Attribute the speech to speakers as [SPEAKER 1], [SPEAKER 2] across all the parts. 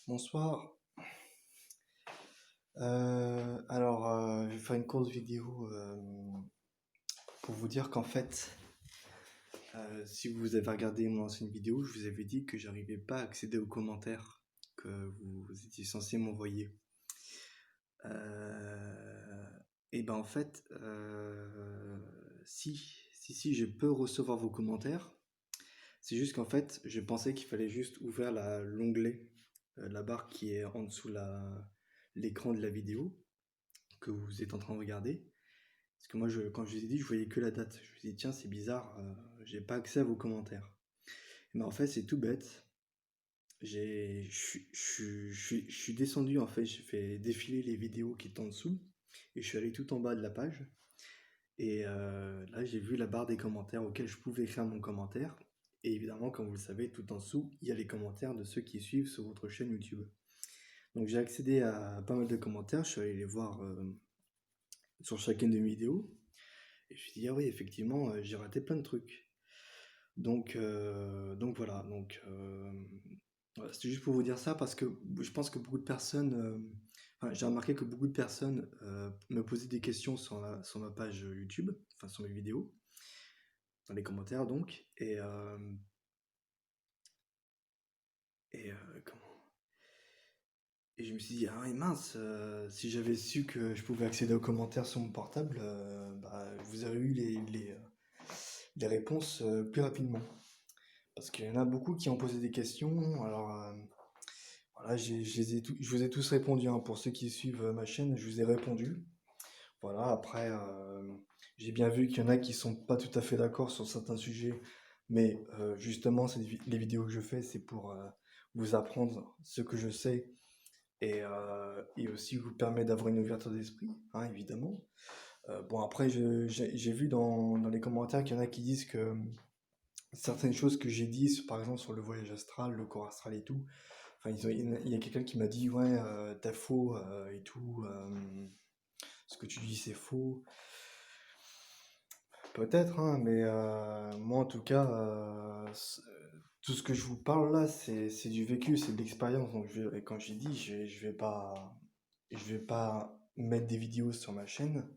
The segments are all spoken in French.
[SPEAKER 1] Bonsoir. Je vais faire une courte vidéo pour vous dire qu'en fait, si vous avez regardé mon ancienne vidéo, je vous avais dit que j'arrivais pas à accéder aux commentaires que vous étiez censé m'envoyer. Euh, et ben en fait, si, je peux recevoir vos commentaires. C'est juste qu'en fait, je pensais qu'il fallait juste ouvrir l'onglet, la barre qui est en dessous l'écran de la vidéo que vous êtes en train de regarder. Parce que moi, quand je vous ai dit, je voyais que la date. Je me suis dit, tiens, c'est bizarre, j'ai pas accès à vos commentaires. Mais en fait, c'est tout bête. Je suis descendu, en fait, j'ai fait défiler les vidéos qui étaient en dessous. Et je suis allé tout en bas de la page. Et là, j'ai vu la barre des commentaires auxquels je pouvais écrire mon commentaire. Et évidemment, comme vous le savez, tout en dessous, il y a les commentaires de ceux qui suivent sur votre chaîne YouTube. Donc j'ai accédé à pas mal de commentaires, je suis allé les voir sur chacune de mes vidéos. Et je me suis dit, ah oui, effectivement, j'ai raté plein de trucs. Donc voilà, voilà, c'était juste pour vous dire ça parce que je pense que beaucoup de personnes, enfin, j'ai remarqué que beaucoup de personnes me posaient des questions sur ma page YouTube, enfin sur mes vidéos, dans les commentaires donc, comment et je me suis dit, ah oui, mince, si j'avais su que je pouvais accéder aux commentaires sur mon portable, bah, vous aurez eu les réponses plus rapidement. Parce qu'il y en a beaucoup qui ont posé des questions. Alors, voilà, je vous ai tous répondu, hein. Pour ceux qui suivent ma chaîne, je vous ai répondu. Voilà, après, j'ai bien vu qu'il y en a qui sont pas tout à fait d'accord sur certains sujets. Mais justement, les vidéos que je fais, c'est pour vous apprendre ce que je sais et aussi vous permet d'avoir une ouverture d'esprit, hein, évidemment. Bon, après, j'ai vu dans les commentaires qu'il y en a qui disent que certaines choses que j'ai dit, par exemple sur le voyage astral, le corps astral et tout, enfin, il y a quelqu'un qui m'a dit, ouais, t'as faux et tout, ce que tu dis c'est faux. Peut-être, hein, mais moi en tout cas, tout ce que je vous parle là, c'est du vécu, c'est de l'expérience. Donc et quand j'ai dit, je vais pas mettre des vidéos sur ma chaîne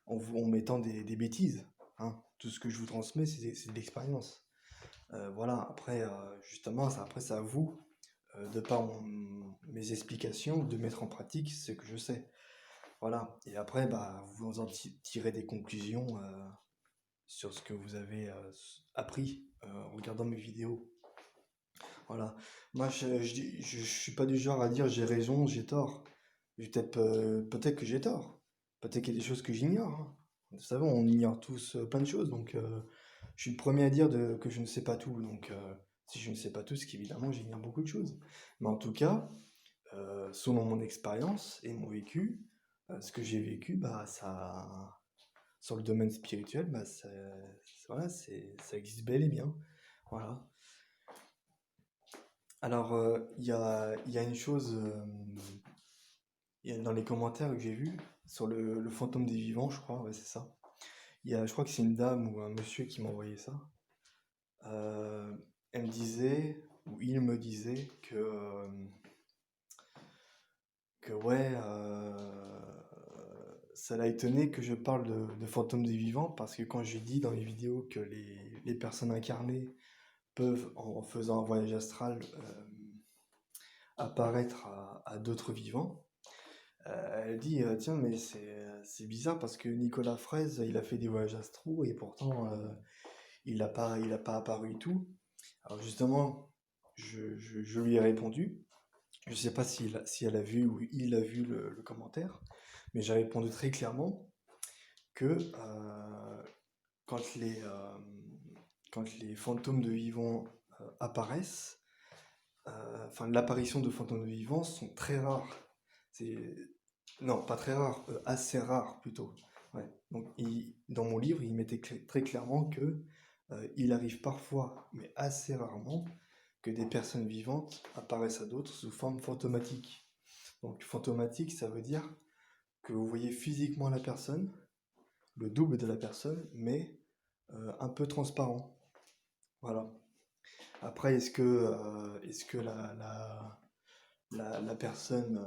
[SPEAKER 1] en mettant des bêtises, hein. Tout ce que je vous transmets, c'est de l'expérience. Voilà, après, justement, après, c'est à vous, de par mes explications, de mettre en pratique ce que je sais. Voilà. Et après, bah, vous en tirez des conclusions sur ce que vous avez appris en regardant mes vidéos. Voilà. Moi, je suis pas du genre à dire j'ai raison, j'ai tort. Peut-être que j'ai tort. Peut-être qu'il y a des choses que j'ignore, hein. Vous savez, on ignore tous plein de choses, donc je suis le premier à dire que je ne sais pas tout. Donc, si je ne sais pas tout, c'est qu'évidemment, j'ignore beaucoup de choses. Mais en tout cas, selon mon expérience et mon vécu, ce que j'ai vécu, bah, sur le domaine spirituel, bah, voilà, ça existe bel et bien. Voilà. Alors, il y a une chose, dans les commentaires que j'ai vus, sur le fantôme des vivants, je crois, ouais, c'est ça. Je crois que c'est une dame ou un monsieur qui m'a envoyé ça. Euh, Elle me disait, ou il me disait que ouais, ça l'a étonné que je parle de fantômes des vivants, parce que quand j'ai dit dans les vidéos que les personnes incarnées peuvent, en faisant un voyage astral, apparaître à d'autres vivants. Elle dit, tiens, mais c'est bizarre parce que Nicolas Fraise, il a fait des voyages astraux et pourtant il a pas apparu et tout. Alors justement, je lui ai répondu. Je sais pas si elle a vu ou il a vu le commentaire, mais j'ai répondu très clairement que quand quand les fantômes de vivants apparaissent, enfin l'apparition de fantômes de vivants sont très rares. C'est Non, pas très rares, assez rares plutôt. Ouais. Donc dans mon livre, il mettait très clairement que il arrive parfois, mais assez rarement, que des personnes vivantes apparaissent à d'autres sous forme fantomatique. Donc fantomatique, ça veut dire que vous voyez physiquement la personne, le double de la personne, mais un peu transparent. Voilà. Après, est-ce que la personne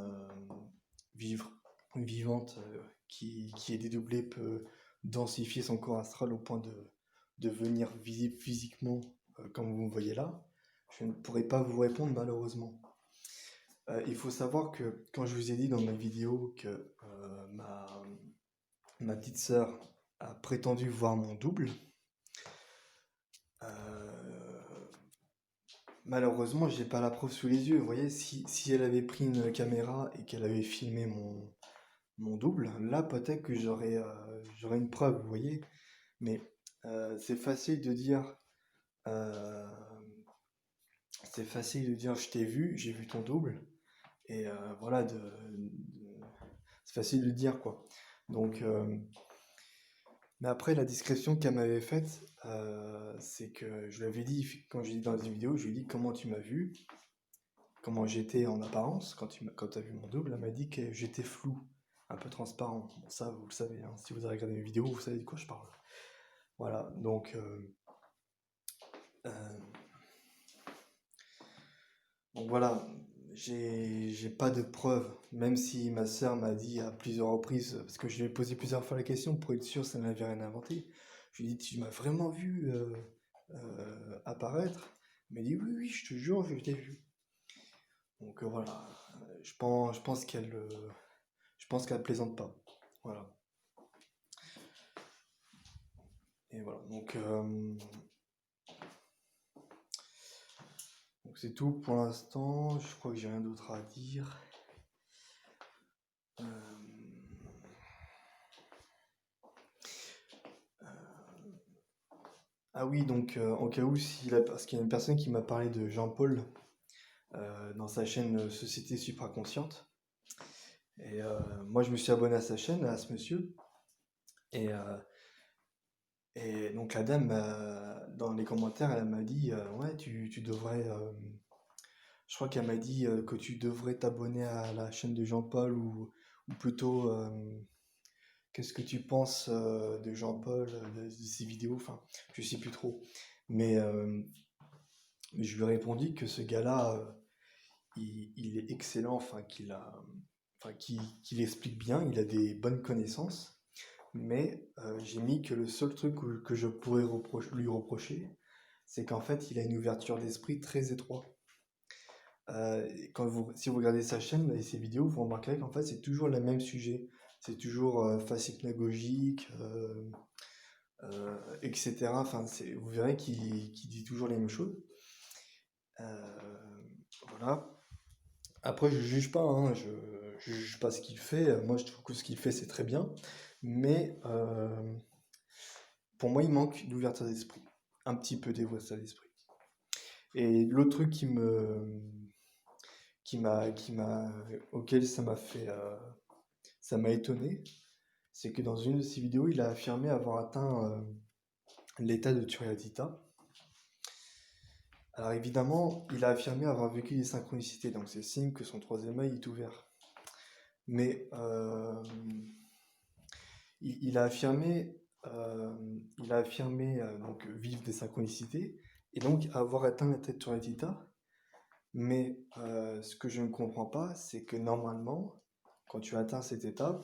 [SPEAKER 1] vivre, vivante qui est dédoublée peut densifier son corps astral au point de devenir visible physiquement, comme vous me voyez là, je ne pourrais pas vous répondre malheureusement. Il faut savoir que quand je vous ai dit dans ma vidéo que ma petite sœur a prétendu voir mon double, euh, malheureusement, j'ai pas la preuve sous les yeux. Vous voyez, si elle avait pris une caméra et qu'elle avait filmé mon double, là peut-être que j'aurais une preuve, vous voyez. Mais c'est facile de dire, euh, c'est facile de dire je t'ai vu, j'ai vu ton double, et voilà, c'est facile de le dire quoi. Donc, mais après la description qu'elle m'avait faite, c'est que je lui avais dit, quand j'ai dit dans une vidéo, je lui ai dit comment tu m'as vu, comment j'étais en apparence quand tu as vu mon double. Elle m'a dit que j'étais flou, un peu transparent. Bon, ça, vous le savez, hein. Si vous avez regardé mes vidéos, vous savez de quoi je parle. Voilà, euh, donc voilà, j'ai pas de preuves, même si ma sœur m'a dit à plusieurs reprises, parce que je lui ai posé plusieurs fois la question pour être sûr que ça n'avait rien inventé. Je lui ai dit, tu m'as vraiment vu apparaître? Elle m'a dit, oui, oui, je te jure, je t'ai vu. Donc voilà, je pense qu'elle plaisante pas. Voilà. Et voilà. Donc c'est tout pour l'instant. Je crois que j'ai rien d'autre à dire. Euh, Ah oui, donc en cas où, parce qu'il y a une personne qui m'a parlé de Jean-Paul dans sa chaîne Société Supraconsciente. Et moi, je me suis abonné à sa chaîne, à ce monsieur. Et, euh, et donc la dame, dans les commentaires, elle m'a dit, ouais, tu devrais... je crois qu'elle m'a dit que tu devrais t'abonner à la chaîne de Jean-Paul ou plutôt, qu'est-ce que tu penses de Jean-Paul, de ses vidéos, enfin, je sais plus trop. Mais je lui ai répondu que ce gars-là, il est excellent, qu'il explique bien, il a des bonnes connaissances, mais j'ai mis que le seul truc que je pourrais lui reprocher, c'est qu'en fait, il a une ouverture d'esprit très étroite. Si vous regardez sa chaîne et ses vidéos, vous remarquerez qu'en fait, c'est toujours le même sujet. C'est toujours facile pédagogique, etc. Enfin, vous verrez qu'il dit toujours les mêmes choses. Voilà. Après, je juge pas, hein, je juge pas ce qu'il fait. Moi, je trouve que ce qu'il fait, c'est très bien. Mais pour moi, il manque d'ouverture d'esprit. Un petit peu d'ouverture d'esprit. Et l'autre truc auquel ça m'a étonné, c'est que dans une de ses vidéos, il a affirmé avoir atteint l'état de Turyatita. Alors évidemment, il a affirmé avoir vécu des synchronicités, donc c'est signe que son troisième œil est ouvert. Mais il a affirmé, donc vivre des synchronicités et donc avoir atteint l'état de Turyatita. Mais ce que je ne comprends pas, c'est que normalement, quand tu atteins cet état,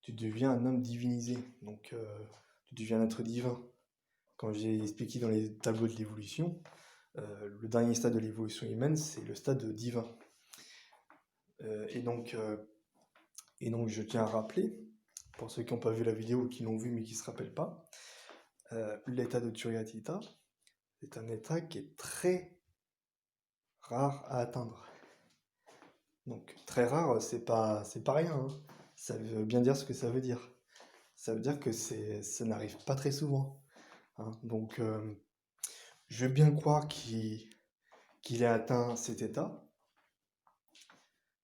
[SPEAKER 1] tu deviens un homme divinisé, donc tu deviens un être divin. Quand j'ai expliqué dans les tableaux de l'évolution, le dernier stade de l'évolution humaine, c'est le stade divin. Euh, et, donc, euh, et donc, je tiens à rappeler, pour ceux qui n'ont pas vu la vidéo ou qui l'ont vu mais qui ne se rappellent pas, l'état de Turyatita est un état qui est très rare à atteindre. Donc, très rare, c'est pas rien, hein. Ça veut bien dire ce que ça veut dire. Ça veut dire que ça n'arrive pas très souvent, hein. Donc, je veux bien croire qu'il a atteint cet état,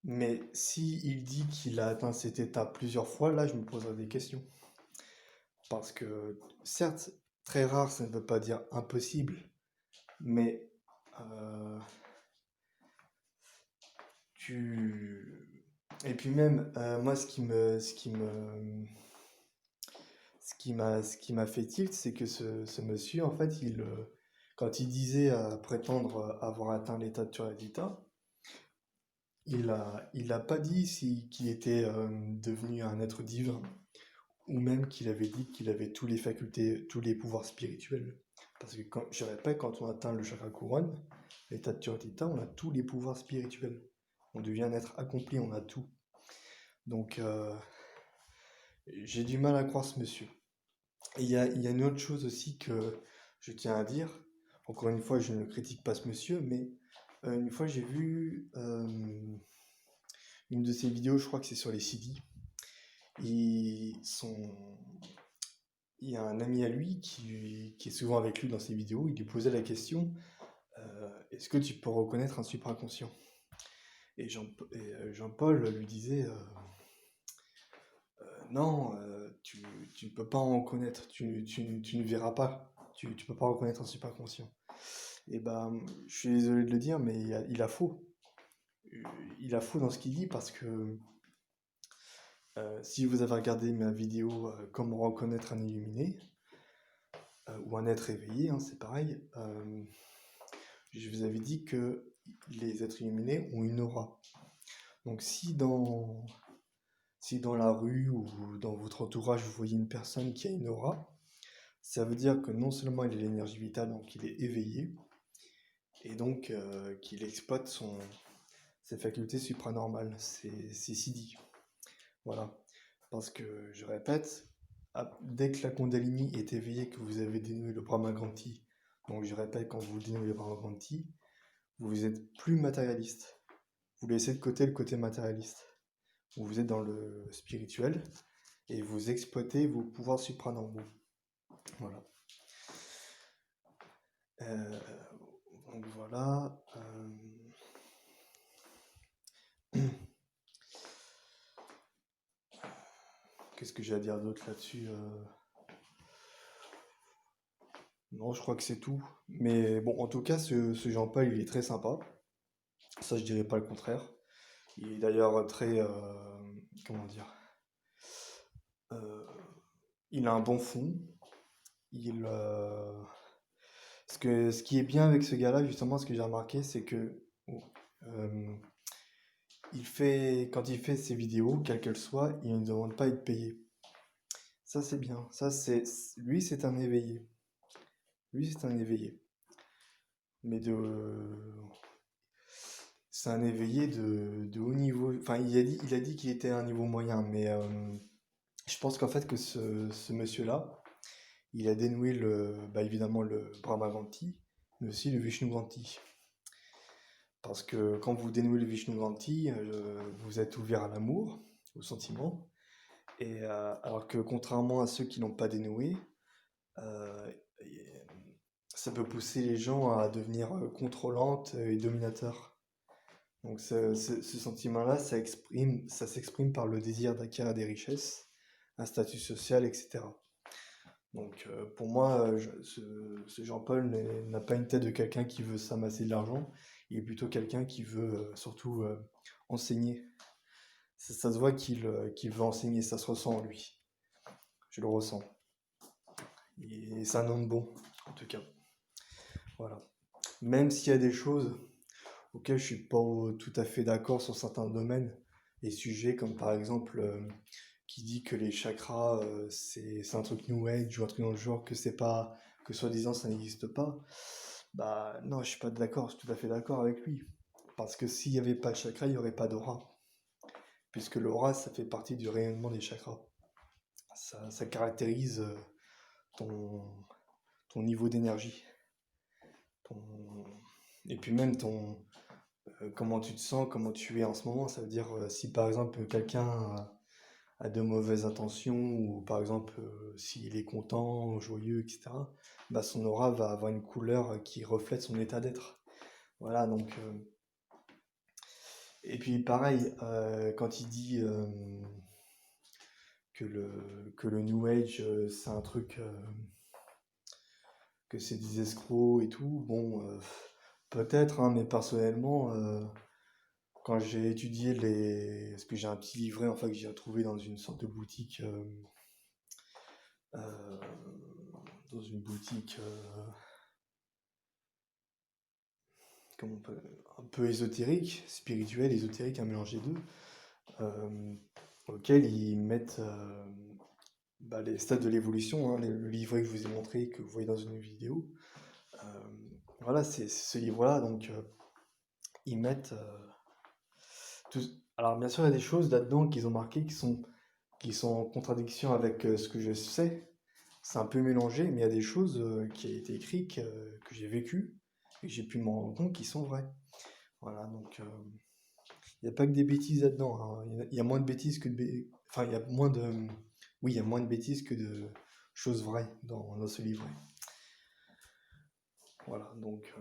[SPEAKER 1] mais si il dit qu'il a atteint cet état plusieurs fois, là, je me poserai des questions. Parce que, certes, très rare, ça ne veut pas dire impossible, mais euh, tu... Et puis même, moi, ce qui m'a fait tilt, c'est que ce monsieur, en fait, quand il disait prétendre avoir atteint l'état de Turyatita, il a pas dit qu'il était devenu un être divin, ou même qu'il avait dit qu'il avait toutes les facultés, tous les pouvoirs spirituels. Parce que je répète, quand on atteint le chakra couronne, l'état de Tuatita, on a tous les pouvoirs spirituels. On devient un être accompli, on a tout. Donc, j'ai du mal à croire ce monsieur. Et il y a une autre chose aussi que je tiens à dire. Encore une fois, je ne critique pas ce monsieur, mais une fois j'ai vu une de ses vidéos, je crois que c'est sur les CD. Et il y a un ami à lui qui est souvent avec lui dans ses vidéos. Il lui posait la question, est-ce que tu peux reconnaître un supraconscient? Jean-Paul lui disait, non, tu ne peux pas en reconnaître, tu ne verras pas, tu ne peux pas reconnaître un supraconscient. Et ben, je suis désolé de le dire, mais il a faux. Il a faux dans ce qu'il dit parce que si vous avez regardé ma vidéo Comment reconnaître un illuminé ou un être éveillé, hein, c'est pareil, je vous avais dit que les êtres illuminés ont une aura. Donc si dans la rue ou dans votre entourage vous voyez une personne qui a une aura, ça veut dire que non seulement il a l'énergie vitale, donc il est éveillé, et donc qu'il exploite ses facultés supranormales, c'est Siddhi. Voilà. Parce que, je répète, dès que la Kundalini est éveillée, que vous avez dénoué le Brahmagranthi, donc je répète, quand vous dénouez le Brahmagranthi, vous êtes plus matérialiste. Vous laissez de côté le côté matérialiste. Vous êtes dans le spirituel et vous exploitez vos pouvoirs supranormaux. Voilà. Donc voilà. Qu'est-ce que j'ai à dire d'autre là-dessus? Non, je crois que c'est tout. Mais bon, en tout cas, ce Jean-Paul, il est très sympa. Ça, je dirais pas le contraire. Il est d'ailleurs très, comment dire, euh, il a un bon fond. Il, ce qui est bien avec ce gars-là, justement, ce que j'ai remarqué, c'est que euh, quand il fait ses vidéos, quelles qu'elles soient, il ne demande pas à être payé. Ça, c'est bien. Lui, c'est un éveillé. Lui, c'est un éveillé. Mais c'est un éveillé de haut niveau. Enfin, il a dit qu'il était à un niveau moyen, mais je pense qu'en fait que ce monsieur-là, il a dénoué évidemment le Brahmaganti, mais aussi le Vishnuganti. Parce que quand vous dénouez le Vishnuganti, vous êtes ouvert à l'amour, au sentiment, et alors que contrairement à ceux qui n'ont pas dénoué, euh, ça peut pousser les gens à devenir contrôlantes et dominateurs. Donc ce sentiment-là, ça s'exprime par le désir d'acquérir des richesses, un statut social, etc. Donc pour moi, ce Jean-Paul n'a pas une tête de quelqu'un qui veut s'amasser de l'argent, il est plutôt quelqu'un qui veut surtout enseigner. Ça se voit qu'il veut enseigner, ça se ressent en lui. Je le ressens. Et c'est un homme bon, en tout cas. Voilà. Même s'il y a des choses auxquelles je suis pas tout à fait d'accord sur certains domaines et sujets, comme par exemple qui dit que les chakras c'est un truc new age ou un truc dans le genre, que c'est pas, que soi-disant ça n'existe pas. Bah non, je suis pas d'accord, je suis tout à fait d'accord avec lui. Parce que s'il n'y avait pas de chakra, il n'y aurait pas d'aura. Puisque l'aura, ça fait partie du rayonnement des chakras. Ça caractérise ton, ton niveau d'énergie. Ton... Et puis même comment tu te sens, comment tu es en ce moment. Ça veut dire si par exemple quelqu'un a de mauvaises intentions ou par exemple s'il est content, joyeux, etc., bah, son aura va avoir une couleur qui reflète son état d'être. Voilà, donc... Et puis pareil, quand il dit que le New Age, c'est un truc, que c'est des escrocs et tout, bon, peut-être, hein, mais personnellement, quand j'ai étudié parce que j'ai un petit livret, enfin, que j'ai trouvé dans une sorte de boutique, euh, dans une boutique comment on peut, un peu ésotérique, spirituel, ésotérique, un mélange des deux, euh, auquel ils mettent les stades de l'évolution, hein, le livret que je vous ai montré, que vous voyez dans une vidéo. Euh, voilà, c'est ce livre-là, donc ils mettent tout... Alors bien sûr, il y a des choses là-dedans qu'ils ont marquées qui sont en contradiction avec ce que je sais. C'est un peu mélangé, mais il y a des choses qui ont été écrites, que j'ai vécues, et que j'ai pu me rendre compte qui sont vraies. Voilà, donc il n'y a pas que des bêtises là-dedans, hein. Il y a moins de bêtises que Enfin, il y a moins de... Oui, il y a moins de bêtises que de choses vraies dans ce livret. Voilà, donc...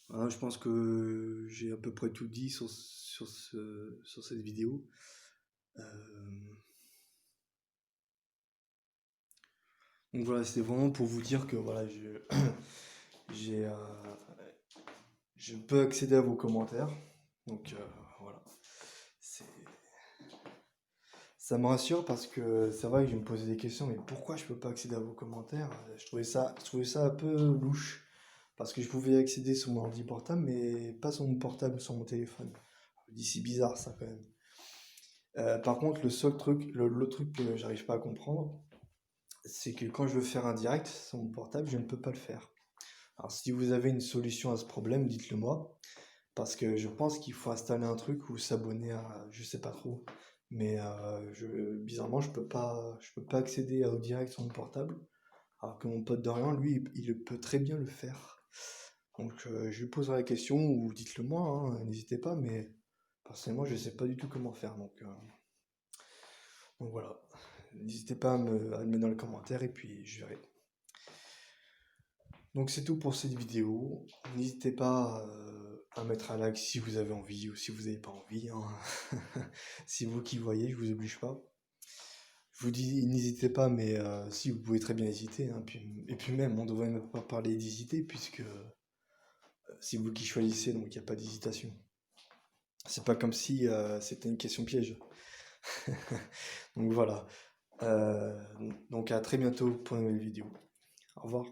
[SPEAKER 1] voilà, je pense que j'ai à peu près tout dit sur cette vidéo. Euh, Donc voilà, c'était vraiment pour vous dire que voilà, j'ai, je peux accéder à vos commentaires. Donc voilà. C'est- Ça me rassure parce que c'est vrai que je me posais des questions, mais pourquoi je peux pas accéder à vos commentaires? Je trouvais ça un peu louche. Parce que je pouvais accéder sur mon ordi portable, mais pas sur mon portable, sur mon téléphone. Je me dis, c'est bizarre ça quand même. Par contre, le seul truc, le truc que j'arrive pas à comprendre, c'est que quand je veux faire un direct sur mon portable, je ne peux pas le faire. Alors, si vous avez une solution à ce problème, dites-le moi. Parce que je pense qu'il faut installer un truc ou s'abonner à, je sais pas trop. Mais bizarrement, je peux pas accéder au direct sur mon portable. Alors que mon pote Dorian, lui, il peut très bien le faire. Donc, je lui poserai la question ou dites-le moi, hein, n'hésitez pas. Mais personnellement, je sais pas du tout comment faire. Donc voilà. N'hésitez pas à le mettre dans les commentaires et puis je verrai. Donc c'est tout pour cette vidéo. N'hésitez pas à mettre un like si vous avez envie ou si vous n'avez pas envie, hein. C'est vous qui voyez, je vous oblige pas. Je vous dis, n'hésitez pas, mais si vous pouvez très bien hésiter, hein. Et puis même, on devrait même pas parler d'hésiter puisque c'est vous qui choisissez, donc il n'y a pas d'hésitation. C'est pas comme si c'était une question piège. Donc voilà. Euh, donc à très bientôt pour une nouvelle vidéo. Au revoir.